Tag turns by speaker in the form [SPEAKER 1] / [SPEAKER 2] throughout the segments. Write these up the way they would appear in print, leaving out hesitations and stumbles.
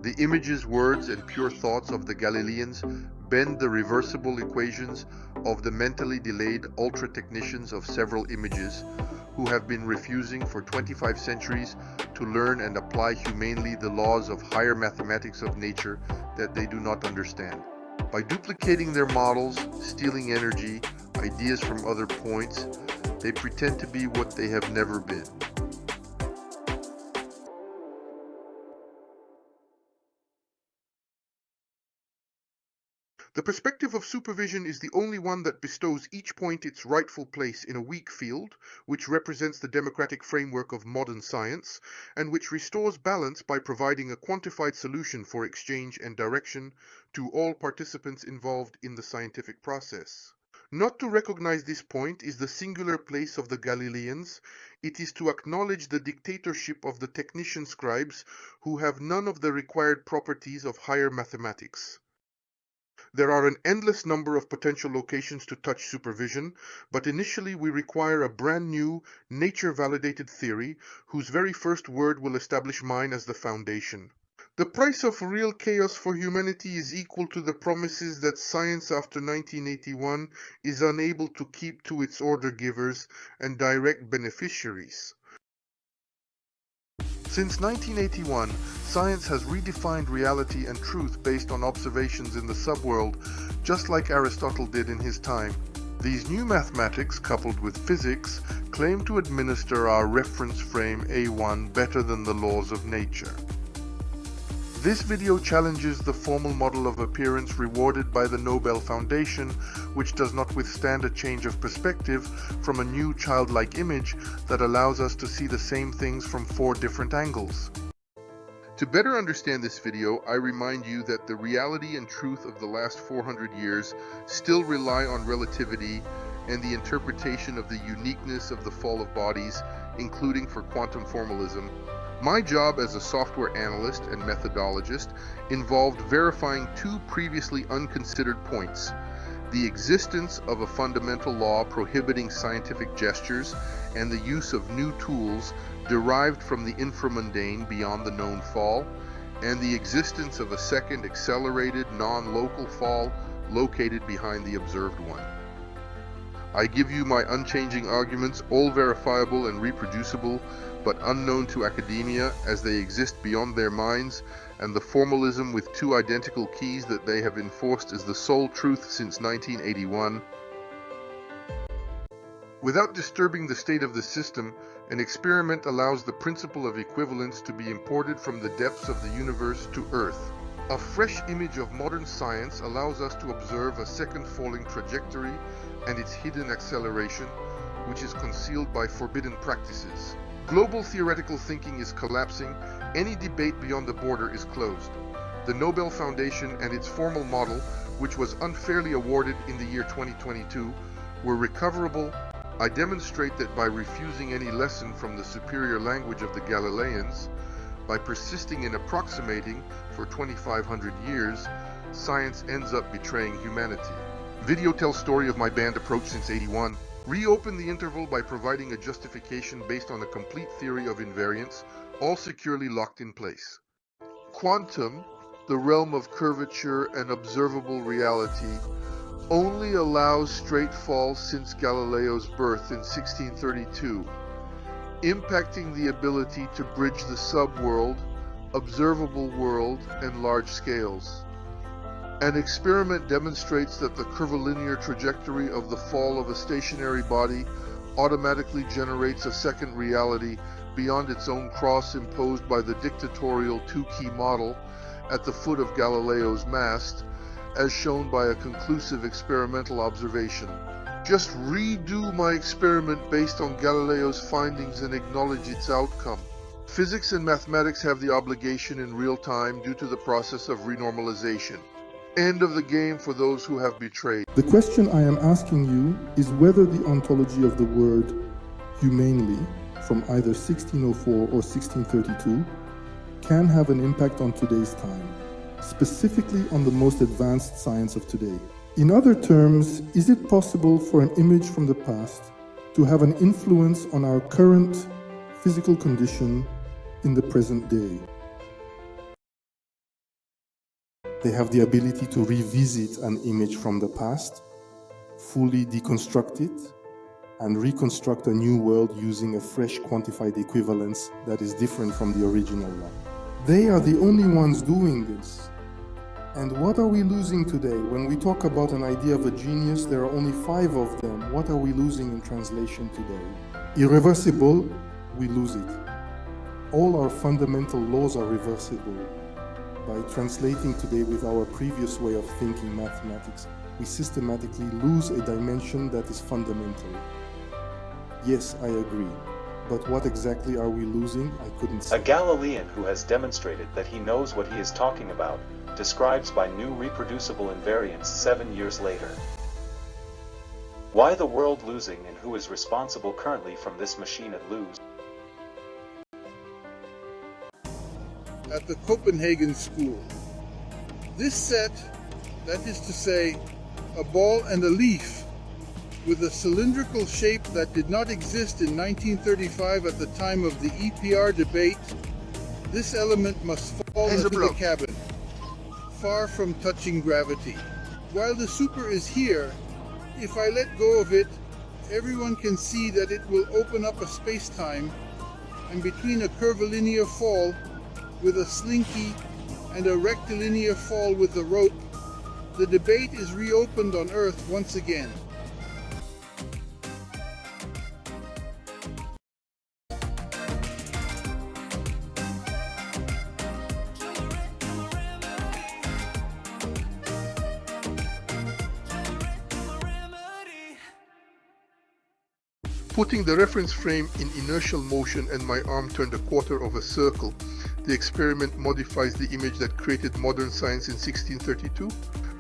[SPEAKER 1] The images, words, and pure thoughts of the Galileans bend the reversible equations of the mentally delayed ultra-technicians of several images who have been refusing for 25 centuries to learn and apply humanely the laws of higher mathematics of nature that they do not understand. By duplicating their models, stealing energy, ideas from other points, they pretend to be what they have never been. The perspective of supervision is the only one that bestows each point its rightful place in a weak field, which represents the democratic framework of modern science, and which restores balance by providing a quantified solution for exchange and direction to all participants involved in the scientific process. Not to recognize this point is the singular place of the Galileans. It is to acknowledge the dictatorship of the technician scribes who have none of the required properties of higher mathematics. There are an endless number of potential locations to touch supervision, but initially we require a brand new, nature-validated theory whose very first word will establish mine as the foundation. The price of real chaos for humanity is equal to the promises that science after 1981 is unable to keep to its order givers and direct beneficiaries. Since 1981, science has redefined reality and truth based on observations in the subworld, just like Aristotle did in his time. These new mathematics, coupled with physics, claim to administer our reference frame A1 better than the laws of nature. This video challenges the formal model of appearance rewarded by the Nobel Foundation, which does not withstand a change of perspective from a new childlike image that allows us to see the same things from 4 different angles. To better understand this video, I remind you that the reality and truth of the last 400 years still rely on relativity and the interpretation of the uniqueness of the fall of bodies, including for quantum formalism. My job as a software analyst and methodologist involved verifying 2 previously unconsidered points: the existence of a fundamental law prohibiting scientific gestures and the use of new tools derived from the inframundane beyond the known fall, and the existence of a second accelerated non-local fall located behind the observed one. I give you my unchanging arguments, all verifiable and reproducible, but unknown to academia as they exist beyond their minds, and the formalism with 2 identical keys that they have enforced is the sole truth since 1981. Without disturbing the state of the system, an experiment allows the principle of equivalence to be imported from the depths of the universe to Earth. A fresh image of modern science allows us to observe a second falling trajectory and its hidden acceleration, which is concealed by forbidden practices. Global theoretical thinking is collapsing. Any debate beyond the border is closed. The Nobel Foundation and its formal model, which was unfairly awarded in the year 2022, were recoverable. I demonstrate that by refusing any lesson from the superior language of the Galileans, by persisting in approximating for 2,500 years, science ends up betraying humanity. Video tells story of my banned approach since '81. Reopen the interval by providing a justification based on a complete theory of invariance, all securely locked in place. Quantum, the realm of curvature and observable reality, only allows straight falls since Galileo's birth in 1632, impacting the ability to bridge the subworld, observable world, and large scales. An experiment demonstrates that the curvilinear trajectory of the fall of a stationary body automatically generates a second reality beyond its own cross imposed by the dictatorial 2-key model at the foot of Galileo's mast, as shown by a conclusive experimental observation. Just redo my experiment based on Galileo's findings and acknowledge its outcome. Physics and mathematics have the obligation in real time due to the process of renormalization. End of the game for those who have betrayed.
[SPEAKER 2] The question I am asking you is whether the ontology of the word humanely from either 1604 or 1632 can have an impact on today's time, specifically on the most advanced science of today. In other terms, is it possible for an image from the past to have an influence on our current physical condition in the present day. They have the ability to revisit an image from the past, fully deconstruct it, and reconstruct a new world using a fresh quantified equivalence that is different from the original one. They are the only ones doing this. And what are we losing today? When we talk about an idea of a genius, there are only 5 of them. What are we losing in translation today? Irreversible, we lose it. All our fundamental laws are reversible. By translating today with our previous way of thinking mathematics, we systematically lose a dimension that is fundamental. Yes, I agree. But what exactly are we losing? I couldn't say.
[SPEAKER 3] A Galilean who has demonstrated that he knows what he is talking about, describes by new reproducible invariants 7 years later. Why the world losing, and who is responsible currently from this machine at lose?
[SPEAKER 4] At the Copenhagen school. This set, that is to say, a ball and a leaf, with a cylindrical shape that did not exist in 1935 at the time of the EPR debate, this element must fall into the cabin, far from touching gravity. While the super is here, if I let go of it, everyone can see that it will open up a space-time, and between a curvilinear fall with a slinky and a rectilinear fall with the rope, the debate is reopened on Earth once again.
[SPEAKER 1] Putting the reference frame in inertial motion and my arm turned a quarter of a circle, the experiment modifies the image that created modern science in 1632.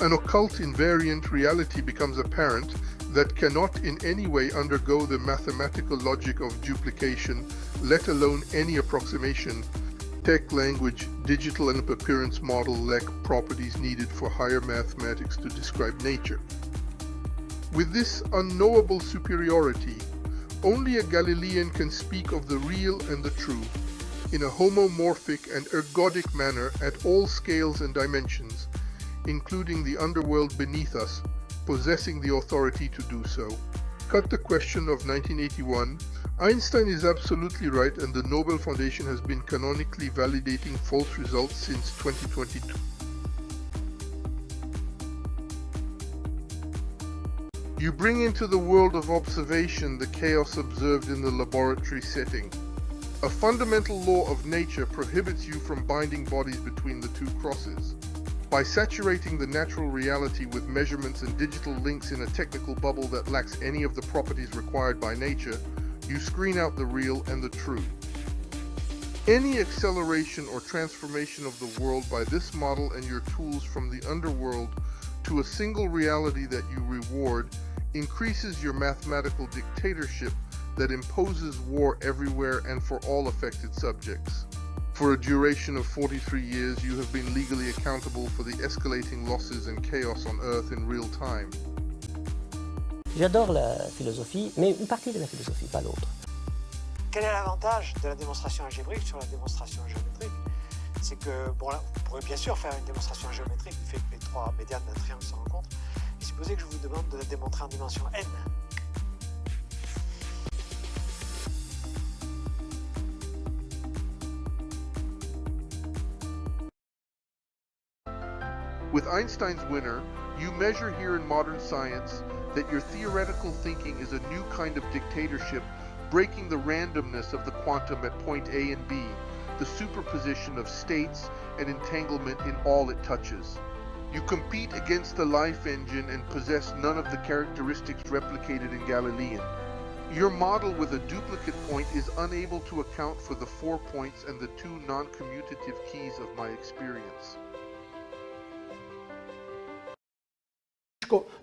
[SPEAKER 1] An occult invariant reality becomes apparent that cannot in any way undergo the mathematical logic of duplication, let alone any approximation. Tech language, digital and appearance model lack properties needed for higher mathematics to describe nature. With this unknowable superiority, only a Galilean can speak of the real and the true, in a homomorphic and ergodic manner at all scales and dimensions, including the underworld beneath us, possessing the authority to do so. Cut the question of 1981, Einstein is absolutely right and the Nobel Foundation has been canonically validating false results since 2022. You bring into the world of observation the chaos observed in the laboratory setting. A fundamental law of nature prohibits you from binding bodies between the two crosses. By saturating the natural reality with measurements and digital links in a technical bubble that lacks any of the properties required by nature, you screen out the real and the true. Any acceleration or transformation of the world by this model and your tools from the underworld to a single reality that you reward increases your mathematical dictatorship that imposes war everywhere and for all affected subjects. For a duration of 43 years, you have been legally accountable for the escalating losses and chaos on Earth in real time.
[SPEAKER 5] J'adore la philosophie, mais une partie de la philosophie, pas l'autre.
[SPEAKER 6] Quel est l'avantage de la démonstration algébrique sur la démonstration géométrique? C'est que, bon là, vous pourrez bien sûr faire une démonstration géométrique du fait que les 3 médianes d'un triangle se rencontrent. Et supposez que je vous demande de la démontrer en dimension n.
[SPEAKER 1] With Einstein's winner, you measure here in modern science that your theoretical thinking is a new kind of dictatorship, breaking the randomness of the quantum at point A and B, the superposition of states and entanglement in all it touches. You compete against the life engine and possess none of the characteristics replicated in Galilean. Your model with a duplicate point is unable to account for the 4 points and the 2 non-commutative keys of my experience.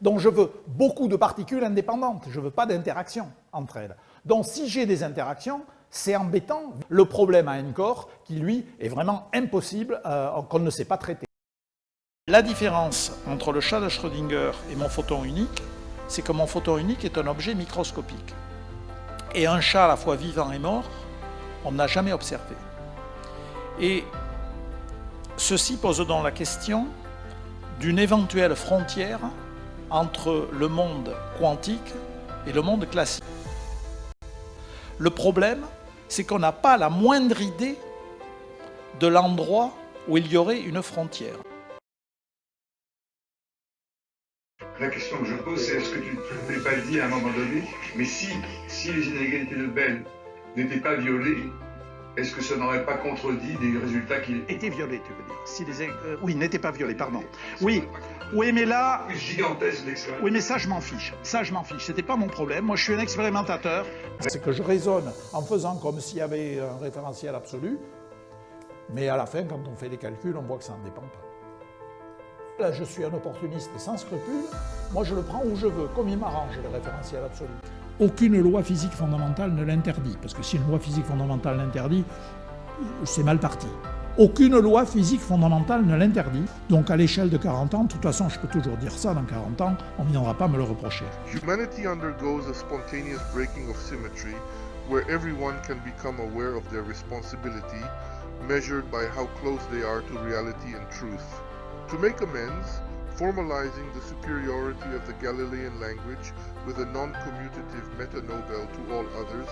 [SPEAKER 7] Donc je veux beaucoup de particules indépendantes, je ne veux pas d'interaction entre elles. Donc si j'ai des interactions, c'est embêtant. Le problème a un corps qui, lui, est vraiment impossible, qu'on ne sait pas traiter. La différence entre le chat de Schrödinger et mon photon unique, c'est que mon photon unique est un objet microscopique. Et un chat à la fois vivant et mort, on n'a jamais observé. Et ceci pose donc la question d'une éventuelle frontière entre le monde quantique et le monde classique. Le problème, c'est qu'on n'a pas la moindre idée de l'endroit où il y aurait une frontière.
[SPEAKER 8] La question que je pose, c'est est-ce que tu ne t'es pas dit à un moment donné, mais si les inégalités de Bell n'étaient pas violées, est-ce que ça n'aurait pas contredit des résultats qui
[SPEAKER 7] Étaient violés, tu veux dire. Si oui, n'étaient pas violés, pardon. Oui, mais là...
[SPEAKER 8] gigantesque l'expérience.
[SPEAKER 7] Oui, mais ça, je m'en fiche. Ça, je m'en fiche. C'était pas mon problème. Moi, je suis un expérimentateur. C'est que je raisonne en faisant comme s'il y avait un référentiel absolu. Mais à la fin, quand on fait des calculs, on voit que ça n'en dépend pas. Là, je suis un opportuniste sans scrupules. Moi, je le prends où je veux, comme il m'arrange, le référentiel absolu. Aucune loi physique fondamentale ne l'interdit, parce que si une loi physique fondamentale l'interdit, c'est mal parti. Aucune loi physique fondamentale ne l'interdit. Donc à l'échelle de 40 ans, de toute façon, je peux toujours dire ça, dans 40 ans, on ne viendra pas me le reprocher.
[SPEAKER 1] Humanity undergoes a spontaneous breaking of symmetry, where everyone can become aware of their responsibility, measured by how close they are to reality and truth. To make amends, formalizing the superiority of the Galilean language with a non-commutative meta-Nobel to all others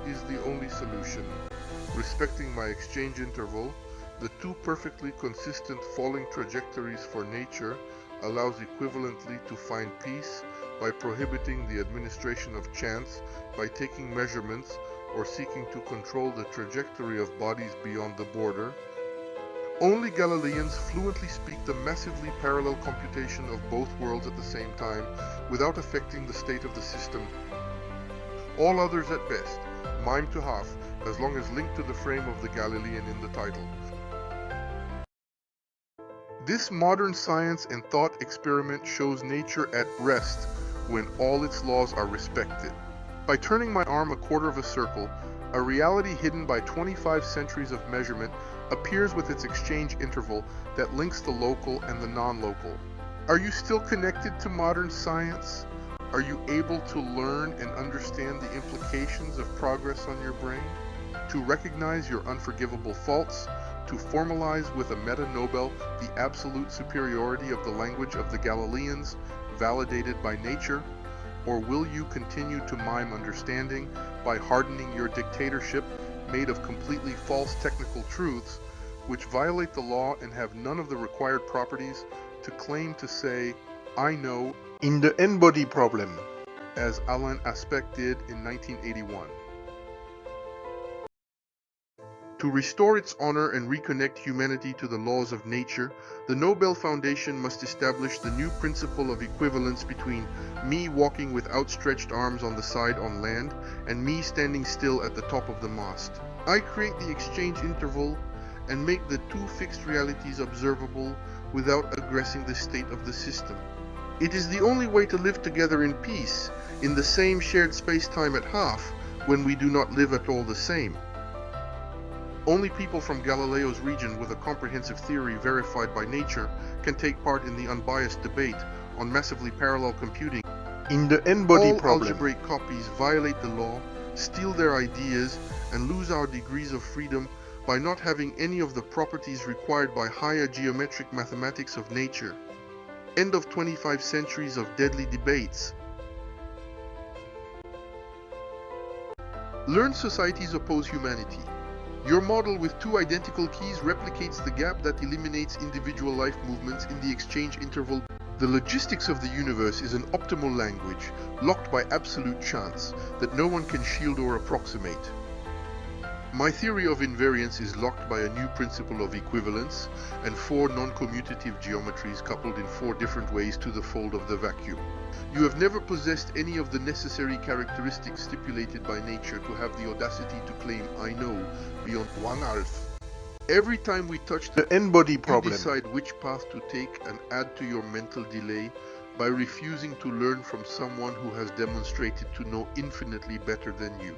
[SPEAKER 1] is the only solution. Respecting my exchange interval, the two perfectly consistent falling trajectories for nature allows equivalently to find peace by prohibiting the administration of chance by taking measurements or seeking to control the trajectory of bodies beyond the border. Only Galileans fluently speak the massively parallel computation of both worlds at the same time without affecting the state of the system. All others at best, mime to half, as long as linked to the frame of the Galilean in the title. This modern science and thought experiment shows nature at rest when all its laws are respected. By turning my arm a quarter of a circle, a reality hidden by 25 centuries of measurement appears with its exchange interval that links the local and the non-local. Are you still connected to modern science? Are you able to learn and understand the implications of progress on your brain? To recognize your unforgivable faults? To formalize with a meta-Nobel the absolute superiority of the language of the Galileans, validated by nature? Or will you continue to mime understanding by hardening your dictatorship made of completely false technical truths, which violate the law and have none of the required properties, to claim to say, I know, in the n-body problem, as Alain Aspect did in 1981. To restore its honor and reconnect humanity to the laws of nature, the Nobel Foundation must establish the new principle of equivalence between me walking with outstretched arms on the side on land and me standing still at the top of the mast. I create the exchange interval and make the two fixed realities observable without aggressing the state of the system. It is the only way to live together in peace, in the same shared space-time at half, when we do not live at all the same. Only people from Galileo's region with a comprehensive theory verified by nature can take part in the unbiased debate on massively parallel computing. In the n-body problem, algebraic copies violate the law, steal their ideas, and lose our degrees of freedom by not having any of the properties required by higher geometric mathematics of nature. End of 25 centuries of deadly debates. Learned societies oppose humanity. Your model with two identical keys replicates the gap that eliminates individual life movements in the exchange interval. The logistics of the universe is an optimal language, locked by absolute chance, that no one can shield or approximate. My theory of invariance is locked by a new principle of equivalence and four non-commutative geometries coupled in four different ways to the fold of the vacuum. You have never possessed any of the necessary characteristics stipulated by nature to have the audacity to claim I know beyond 1/2. Every time we touch the n-body problem, you decide which path to take and add to your mental delay by refusing to learn from someone who has demonstrated to know infinitely better than you.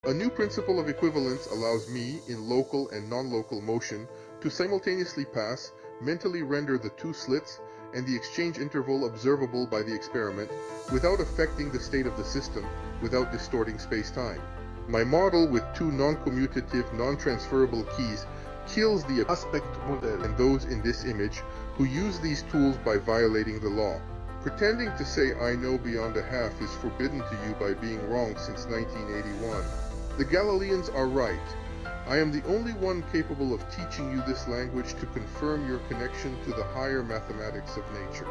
[SPEAKER 1] A new principle of equivalence allows me, in local and non-local motion, to simultaneously pass, mentally render the two slits, and the exchange interval observable by the experiment, without affecting the state of the system, without distorting space-time. My model with two non-commutative, non-transferable keys kills the aspect model and those in this image who use these tools by violating the law. Pretending to say I know beyond a half is forbidden to you by being wrong since 1981. The Galileans are right. I am the only one capable of teaching you this language to confirm your connection to the higher mathematics of nature.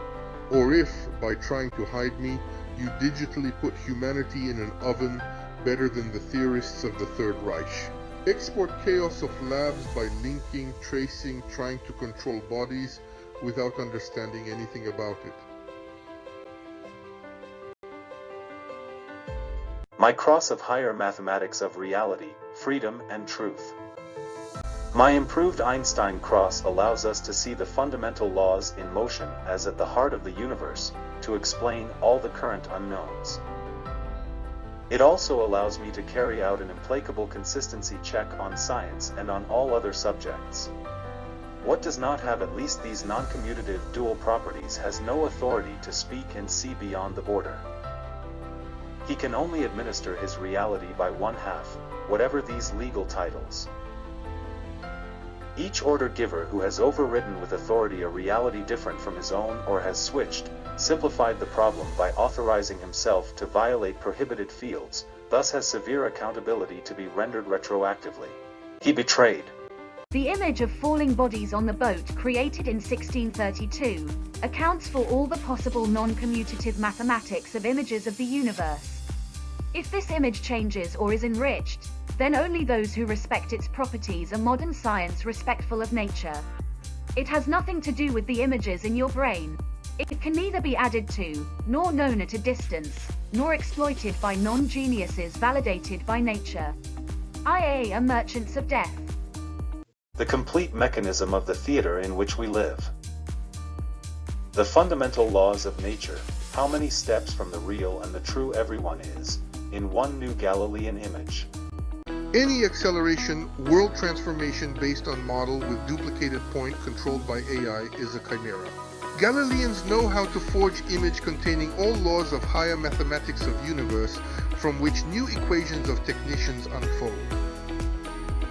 [SPEAKER 1] Or if, by trying to hide me, you digitally put humanity in an oven better than the theorists of the Third Reich. Export chaos of labs by linking, tracing, trying to control bodies without understanding anything about it.
[SPEAKER 3] My cross of higher mathematics of reality, freedom, and truth. My improved Einstein cross allows us to see the fundamental laws in motion as at the heart of the universe, to explain all the current unknowns. It also allows me to carry out an implacable consistency check on science and on all other subjects. What does not have at least these non-commutative dual properties has no authority to speak and see beyond the border. He can only administer his reality by one half, whatever these legal titles. Each order giver who has overridden with authority a reality different from his own or has switched, simplified the problem by authorizing himself to violate prohibited fields, thus has severe accountability to be rendered retroactively. He betrayed.
[SPEAKER 9] The image of falling bodies on the boat created in 1632 accounts for all the possible non-commutative mathematics of images of the universe. If this image changes or is enriched, then only those who respect its properties are modern science respectful of nature. It has nothing to do with the images in your brain. It can neither be added to, nor known at a distance, nor exploited by non-geniuses validated by nature. IA are merchants of death.
[SPEAKER 3] The complete mechanism of the theater in which we live. The fundamental laws of nature, how many steps from the real and the true everyone is, in one new Galilean image.
[SPEAKER 1] Any acceleration, world transformation based on model with duplicated point controlled by AI is a chimera. Galileans know how to forge image containing all laws of higher mathematics of universe from which new equations of technicians unfold.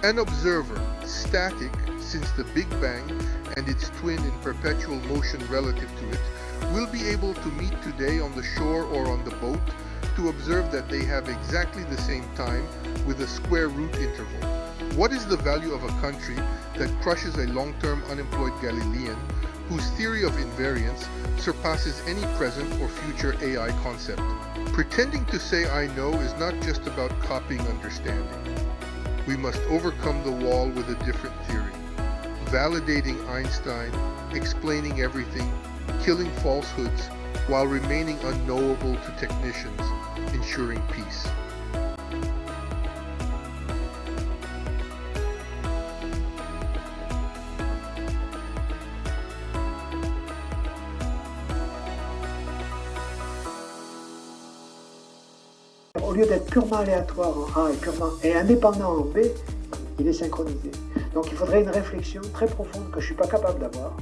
[SPEAKER 1] An observer, static since the Big Bang and its twin in perpetual motion relative to it, will be able to meet today on the shore or on the boat to observe that they have exactly the same time with a square root interval. What is the value of a country that crushes a long-term unemployed Galilean whose theory of invariance surpasses any present or future AI concept? Pretending to say I know is not just about copying understanding. We must overcome the wall with a different theory, validating Einstein, explaining everything, killing falsehoods, while remaining unknowable to technicians, ensuring peace.
[SPEAKER 6] Au lieu d'être purement aléatoire en A et indépendant en B, il est synchronisé. Donc il faudrait une réflexion très profonde que je ne suis pas capable d'avoir.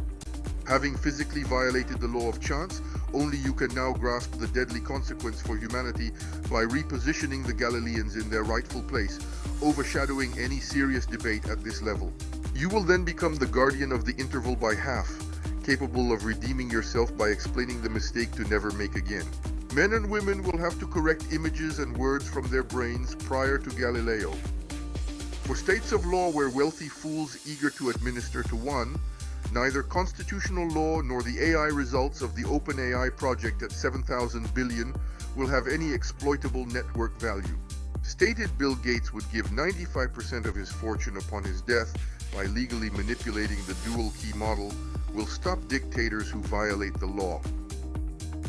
[SPEAKER 1] Having physically violated the law of chance, only you can now grasp the deadly consequence for humanity by repositioning the Galileans in their rightful place, overshadowing any serious debate at this level. You will then become the guardian of the interval by half, capable of redeeming yourself by explaining the mistake to never make again. Men and women will have to correct images and words from their brains prior to Galileo. For states of law where wealthy fools eager to administer to one, neither constitutional law nor the AI results of the OpenAI project at 7,000 billion will have any exploitable network value. Stated Bill Gates would give 95% of his fortune upon his death by legally manipulating the dual key model will stop dictators who violate the law.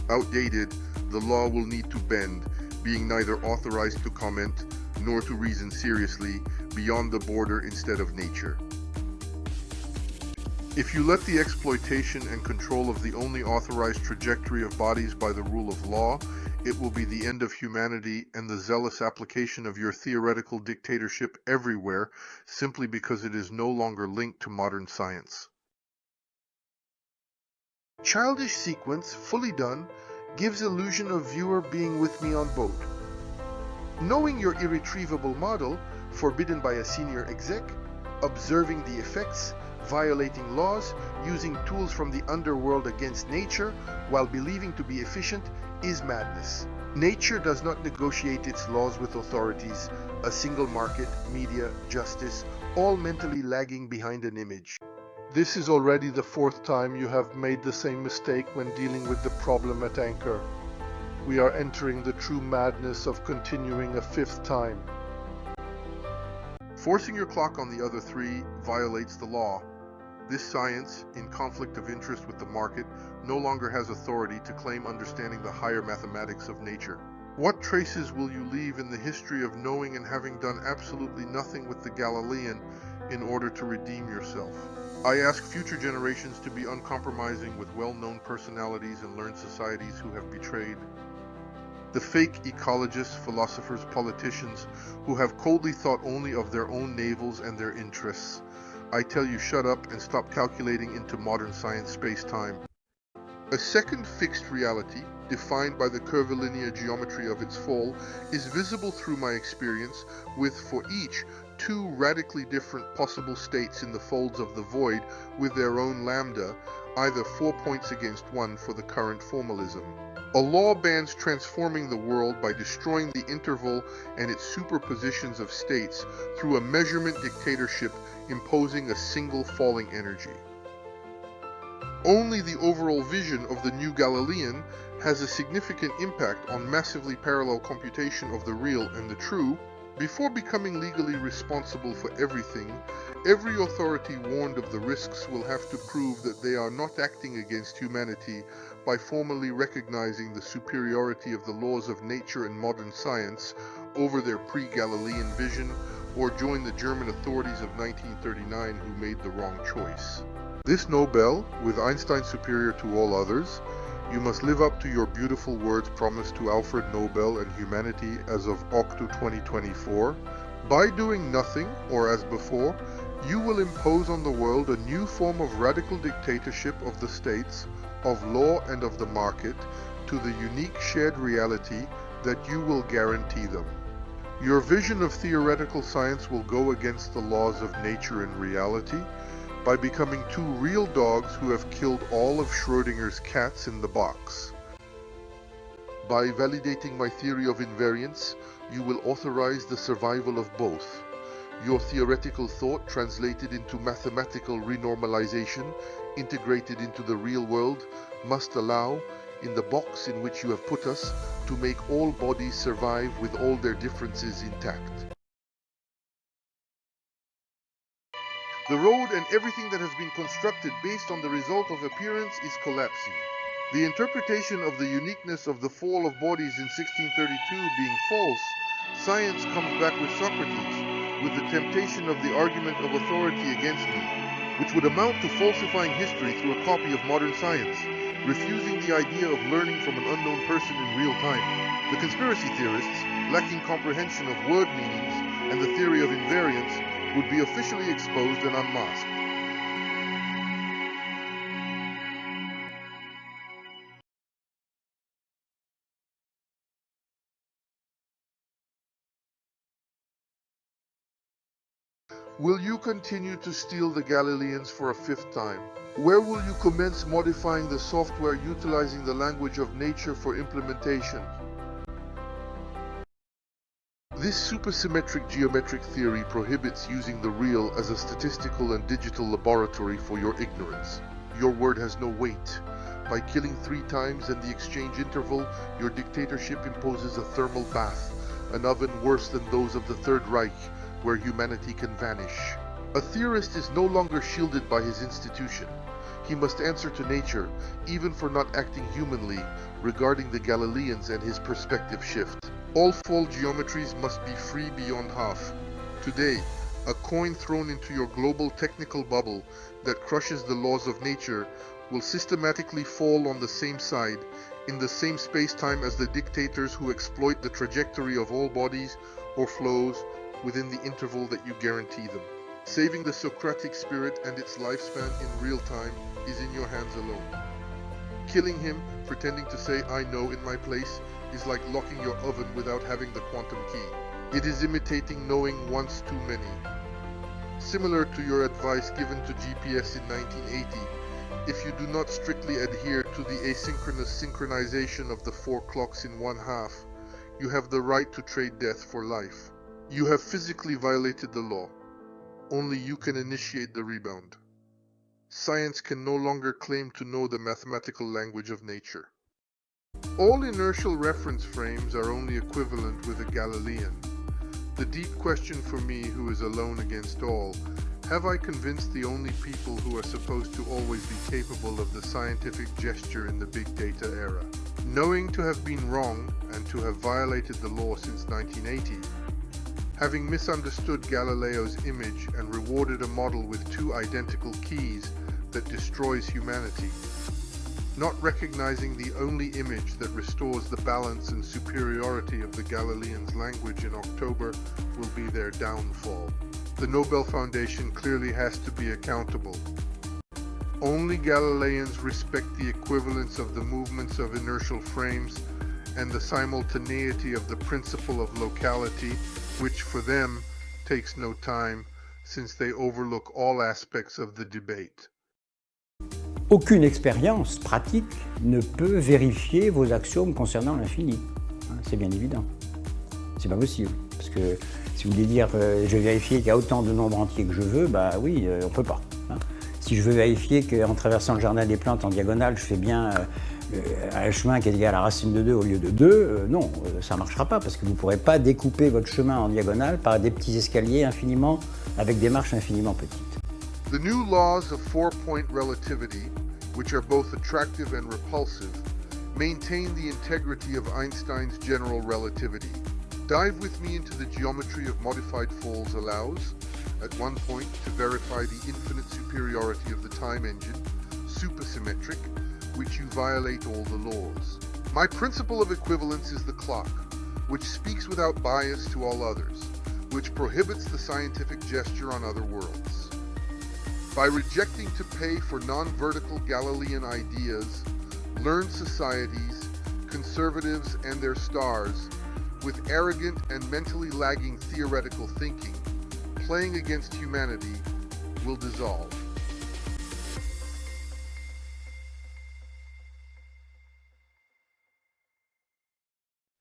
[SPEAKER 1] Outdated, the law will need to bend, being neither authorized to comment nor to reason seriously beyond the border instead of nature. If you let the exploitation and control of the only authorized trajectory of bodies by the rule of law, it will be the end of humanity and the zealous application of your theoretical dictatorship everywhere simply because it is no longer linked to modern science. Childish sequence, fully done, gives illusion of viewer being with me on boat. Knowing your irretrievable model, forbidden by a senior exec, observing the effects, violating laws, using tools from the underworld against nature, while believing to be efficient, is madness. Nature does not negotiate its laws with authorities, a single market, media, justice, all mentally lagging behind an image. This is already the fourth time you have made the same mistake when dealing with the problem at anchor. We are entering the true madness of continuing a fifth time. Forcing your clock on the other three violates the law. This science, in conflict of interest with the market, no longer has authority to claim understanding the higher mathematics of nature. What traces will you leave in the history of knowing and having done absolutely nothing with the Galilean in order to redeem yourself? I ask future generations to be uncompromising with well-known personalities and learned societies who have betrayed. The fake ecologists, philosophers, politicians who have coldly thought only of their own navels and their interests. I tell you, shut up and stop calculating into modern science space-time. A second fixed reality, defined by the curvilinear geometry of its fall, is visible through my experience with, for each, two radically different possible states in the folds of the void with their own lambda, either 4 points against 1 for the current formalism. A law bans transforming the world by destroying the interval and its superpositions of states through a measurement dictatorship imposing a single falling energy. Only the overall vision of the new Galilean has a significant impact on massively parallel computation of the real and the true. Before becoming legally responsible for everything, every authority warned of the risks will have to prove that they are not acting against humanity by formally recognizing the superiority of the laws of nature and modern science over their pre-Galilean vision, or join the German authorities of 1939 who made the wrong choice. This Nobel, with Einstein superior to all others, you must live up to your beautiful words promised to Alfred Nobel and humanity as of Octo 2024. By doing nothing, or as before, you will impose on the world a new form of radical dictatorship of the states, of law and of the market, to the unique shared reality that you will guarantee them. Your vision of theoretical science will go against the laws of nature and reality, by becoming two real dogs who have killed all of Schrödinger's cats in the box. By validating my theory of invariance, you will authorize the survival of both. Your theoretical thought translated into mathematical renormalization, integrated into the real world, must allow, in the box in which you have put us, to make all bodies survive with all their differences intact. The road and everything that has been constructed based on the result of appearance is collapsing. The interpretation of the uniqueness of the fall of bodies in 1632 being false, science comes back with Socrates, with the temptation of the argument of authority against me, which would amount to falsifying history through a copy of modern science, refusing the idea of learning from an unknown person in real time. The conspiracy theorists, lacking comprehension of word meanings and the theory of invariance, would be officially exposed and unmasked. Will you continue to steal the Galileans for a fifth time? Where will you commence modifying the software utilizing the language of nature for implementation? This supersymmetric geometric theory prohibits using the real as a statistical and digital laboratory for your ignorance. Your word has no weight. By killing 3 times and the exchange interval, your dictatorship imposes a thermal bath, an oven worse than those of the Third Reich, where humanity can vanish. A theorist is no longer shielded by his institution. He must answer to nature, even for not acting humanly, regarding the Galileans and his perspective shift. All fall geometries must be free beyond half. Today, a coin thrown into your global technical bubble that crushes the laws of nature will systematically fall on the same side, in the same space-time as the dictators who exploit the trajectory of all bodies or flows within the interval that you guarantee them. Saving the Socratic spirit and its lifespan in real time is in your hands alone. Killing him, pretending to say "I know" in my place, is like locking your oven without having the quantum key. It is imitating knowing once too many. Similar to your advice given to GPS in 1980, if you do not strictly adhere to the asynchronous synchronization of the 4 clocks in 1/2, you have the right to trade death for life. You have physically violated the law. Only you can initiate the rebound. Science can no longer claim to know the mathematical language of nature. All inertial reference frames are only equivalent with a Galilean. The deep question for me, who is alone against all, have I convinced the only people who are supposed to always be capable of the scientific gesture in the big data era? Knowing to have been wrong and to have violated the law since 1980, having misunderstood Galileo's image and rewarded a model with 2 identical keys that destroys humanity, not recognizing the only image that restores the balance and superiority of the Galileans' language in October will be their downfall. The Nobel Foundation clearly has to be accountable. Only Galileans respect the equivalence of the movements of inertial frames and the simultaneity of the principle of locality, which for them takes no time, since they overlook all aspects of the debate.
[SPEAKER 10] Aucune expérience pratique ne peut vérifier vos axiomes concernant l'infini. C'est bien évident. C'est pas possible. Parce que si vous voulez dire je vais vérifier qu'il y a autant de nombres entiers que je veux, bah oui, on peut pas. Si je veux vérifier qu'en traversant le jardin des plantes en diagonale, je fais bien un chemin qui est égal à la racine de 2 au lieu de 2, non, ça ne marchera pas parce que vous ne pourrez pas découper votre chemin en diagonale par des petits escaliers infiniment, avec des marches infiniment petites.
[SPEAKER 1] The new laws of 4-point relativity, which are both attractive and repulsive, maintain the integrity of Einstein's general relativity. Dive with me into the geometry of modified falls allows, at one point, to verify the infinite superiority of the time engine, supersymmetric, which you violate all the laws. My principle of equivalence is the clock, which speaks without bias to all others, which prohibits the scientific gesture on other worlds. By rejecting to pay for non-vertical Galilean ideas, learned societies, conservatives and their stars, with arrogant and mentally lagging theoretical thinking, playing against humanity, will dissolve.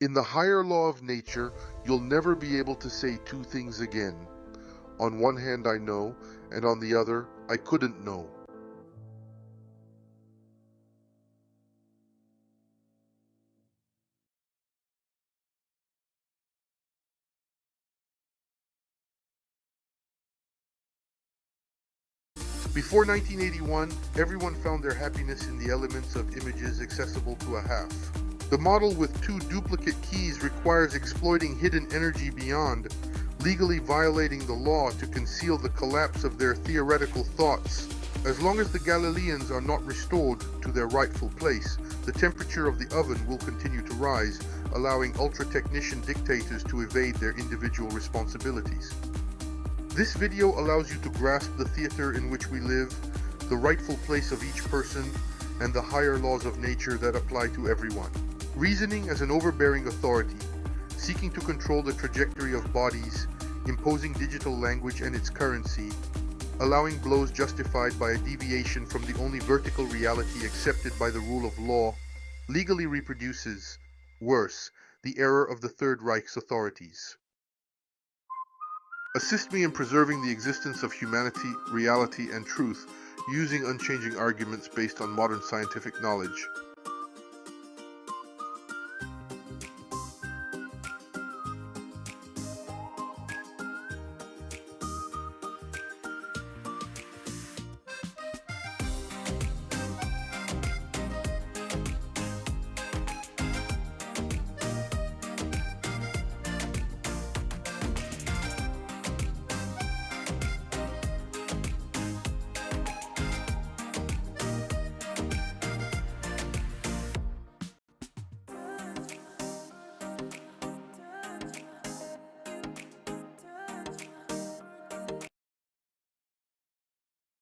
[SPEAKER 1] In the higher law of nature, you'll never be able to say 2 things again. On one hand I know, and on the other I couldn't know. Before 1981, everyone found their happiness in the elements of images accessible to a half. The model with 2 duplicate keys requires exploiting hidden energy beyond, legally violating the law to conceal the collapse of their theoretical thoughts. As long as the Galileans are not restored to their rightful place, the temperature of the oven will continue to rise, allowing ultra-technician dictators to evade their individual responsibilities. This video allows you to grasp the theater in which we live, the rightful place of each person, and the higher laws of nature that apply to everyone. Reasoning as an overbearing authority, seeking to control the trajectory of bodies, imposing digital language and its currency, allowing blows justified by a deviation from the only vertical reality accepted by the rule of law, legally reproduces, worse, the error of the Third Reich's authorities. Assist me in preserving the existence of humanity, reality, and truth, using unchanging arguments based on modern scientific knowledge.